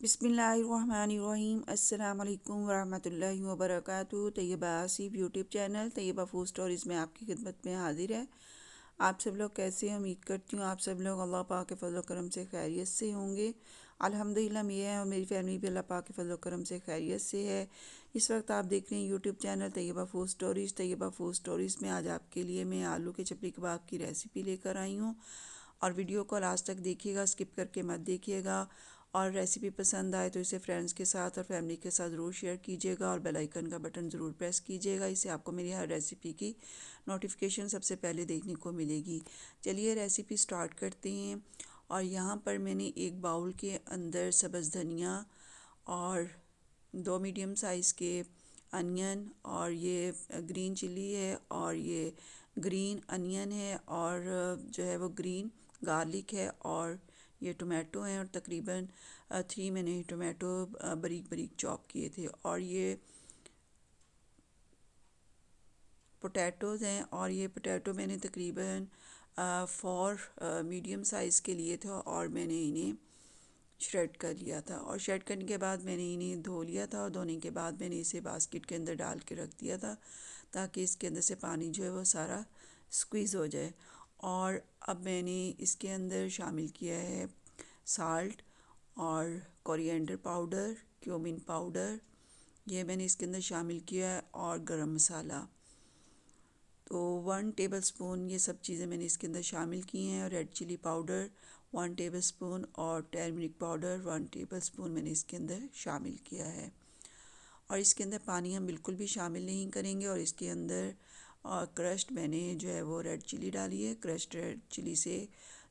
बिस्मिल्लाहिर्रहमानिर्रहीम अस्सलाम वालेकुम वरहमतुल्लाहि वबरकातुहू। Tayyaba Asif YouTube channel Tayyaba food stories में आपकी खिदमत में हाजिर है। आप सब लोग कैसे हैं? उम्मीद करती हूँ आप सब लोग अल्लाह पाक के फजल करम से खैरियत से होंगे। अल्हम्दुलिल्लाह मैं और मेरी फैमिली भी अल्लाह पाक के फजल करम से खैरियत से है। इस वक्त आप देख रहे हैं YouTube channel Tayyaba food stories. Tayyaba food stories में आज आपके लिए मैं आलू के चपली कबाब की रेसिपी लेकर आई हूँ और वीडियो को लास्ट तक देखिएगा, स्किप करके मत देखिएगा। और रेसिपी पसंद आए तो इसे फ्रेंड्स के साथ और फैमिली के साथ ज़रूर शेयर कीजिएगा और बेल आइकन का बटन ज़रूर प्रेस कीजिएगा। इससे आपको मेरी हर रेसिपी की नोटिफिकेशन सबसे पहले देखने को मिलेगी। चलिए रेसिपी स्टार्ट करते हैं। और यहाँ पर मैंने एक बाउल के अंदर सब्ज़ धनिया और 2 मीडियम साइज़ के अनियन और ये ग्रीन चिली है और ये ग्रीन अनियन है और जो है वो ग्रीन गार्लिक है और ये टोमेटो हैं और तकरीबन 3 मैंने टोमेटो बारीक बारीक चॉप किए थे और ये पोटैटोज़ हैं और ये पोटैटो मैंने तकरीबन 4 मीडियम साइज़ के लिए थे और मैंने इन्हें श्रेड कर लिया था और श्रेड करने के बाद मैंने इन्हें धो लिया था और धोने के बाद मैंने इसे बास्केट के अंदर डाल के रख दिया था ताकि इसके अंदर से पानी जो है वो सारा स्क्वीज़ हो जाए। और अब मैंने इसके अंदर शामिल किया है साल्ट और कोरिएंडर पाउडर, क्यूमिन पाउडर, ये मैंने इसके अंदर शामिल किया है और गरम मसाला। तो 1 टेबलस्पून ये सब चीज़ें मैंने इसके अंदर शामिल की हैं। और रेड चिली पाउडर 1 टेबलस्पून और टर्मरिक पाउडर 1 टेबलस्पून मैंने इसके अंदर शामिल किया है। और इसके अंदर पानी हम बिल्कुल भी शामिल नहीं करेंगे। और इसके अंदर क्रश्ड मैंने जो है वो रेड चिली डाली है। क्रश्ड रेड चिली से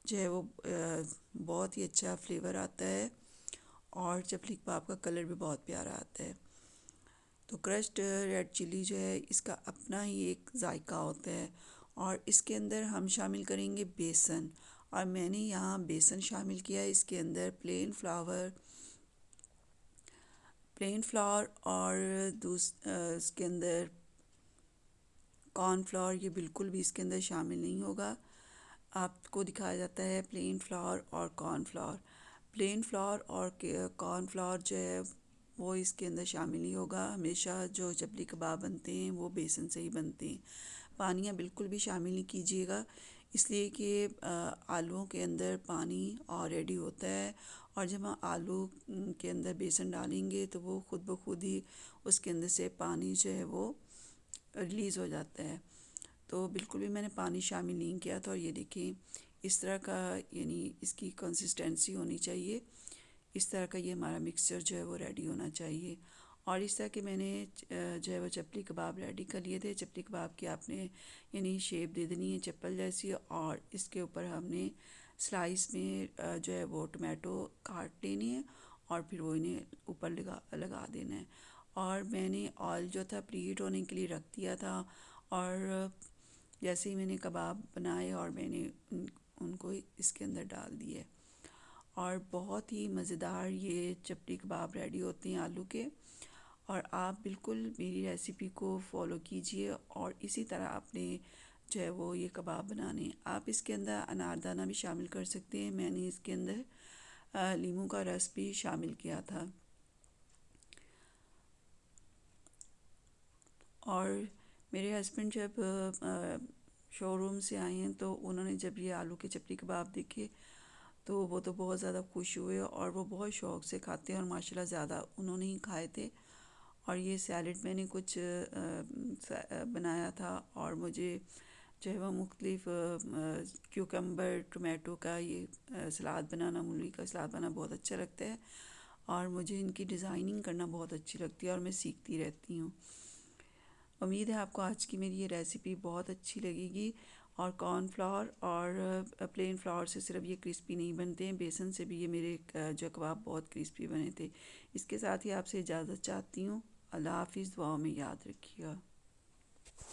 जो है वो बहुत ही अच्छा फ्लेवर आता है और चपली कबाब का कलर भी बहुत प्यारा आता है। तो क्रश्ड रेड चिली जो है इसका अपना ही एक जायका होता है। और इसके अंदर हम शामिल करेंगे बेसन और मैंने यहाँ बेसन शामिल किया है। इसके अंदर प्लेन फ्लावर और इसके अंदर कॉर्नफ्लावर ये बिल्कुल भी इसके अंदर शामिल नहीं होगा। आपको दिखाया जाता है प्लेन फ्लावर और कॉर्नफ्लावर। प्लेन फ्लावर और कॉर्नफ्लावर जो है वो इसके अंदर शामिल नहीं होगा। हमेशा जो चपली कबाब बनते हैं वो बेसन से ही बनते हैं। पानियाँ बिल्कुल भी शामिल नहीं कीजिएगा, इसलिए कि आलूओं के अंदर पानी ऑलरेडी होता है और जब हम आलू के अंदर बेसन डालेंगे तो वो खुद ब खुद ही उसके अंदर से पानी जो है वो रिलीज़ हो जाता है। तो बिल्कुल भी मैंने पानी शामिल नहीं किया था। और ये देखें इस तरह का यानी इसकी कंसिस्टेंसी होनी चाहिए। इस तरह का ये हमारा मिक्सचर जो है वो रेडी होना चाहिए। और इस तरह के मैंने जो है वो चपली कबाब रेडी कर लिए थे। चपली कबाब की आपने यानी शेप दे देनी है चप्पल जैसी और इसके ऊपर हमने स्लाइस में जो है वो टोमेटो काट लेनी है और फिर वो इन्हें ऊपर लगा देना है। और मैंने ऑयल जो था प्रीहीट होने के लिए रख दिया था और जैसे ही मैंने कबाब बनाए और मैंने उनको इसके अंदर डाल दिए और बहुत ही मज़ेदार ये चपली कबाब रेडी होते हैं आलू के। और आप बिल्कुल मेरी रेसिपी को फॉलो कीजिए और इसी तरह आपने जो है वो ये कबाब बनाने। आप इसके अंदर अनारदाना भी शामिल कर सकते हैं। मैंने इसके अंदर नींबू का रस भी शामिल किया था। और मेरे हस्बैंड जब शोरूम से आए हैं तो उन्होंने जब ये आलू के चपली कबाब देखे तो वो तो बहुत ज़्यादा खुश हुए और वो बहुत शौक़ से खाते हैं और माशाल्लाह ज़्यादा उन्होंने ही खाए थे। और ये सैलड मैंने कुछ बनाया था और मुझे जो है वो मुख्तलिफ क्यूकम्बर टोमेटो का ये सलाद बनाना, मूली का सलाद बनाना बहुत अच्छा लगता है और मुझे इनकी डिज़ाइनिंग करना बहुत अच्छी लगती है और मैं सीखती रहती हूँ। उम्मीद है आपको आज की मेरी ये रेसिपी बहुत अच्छी लगेगी। और कॉर्नफ्लावर और प्लेन फ्लावर से सिर्फ ये क्रिस्पी नहीं बनते हैं, बेसन से भी ये मेरे जो कबाब बहुत क्रिस्पी बने थे। इसके साथ ही आपसे इजाज़त चाहती हूँ। अल्लाह हाफिज़। दुआओं में याद रखिएगा।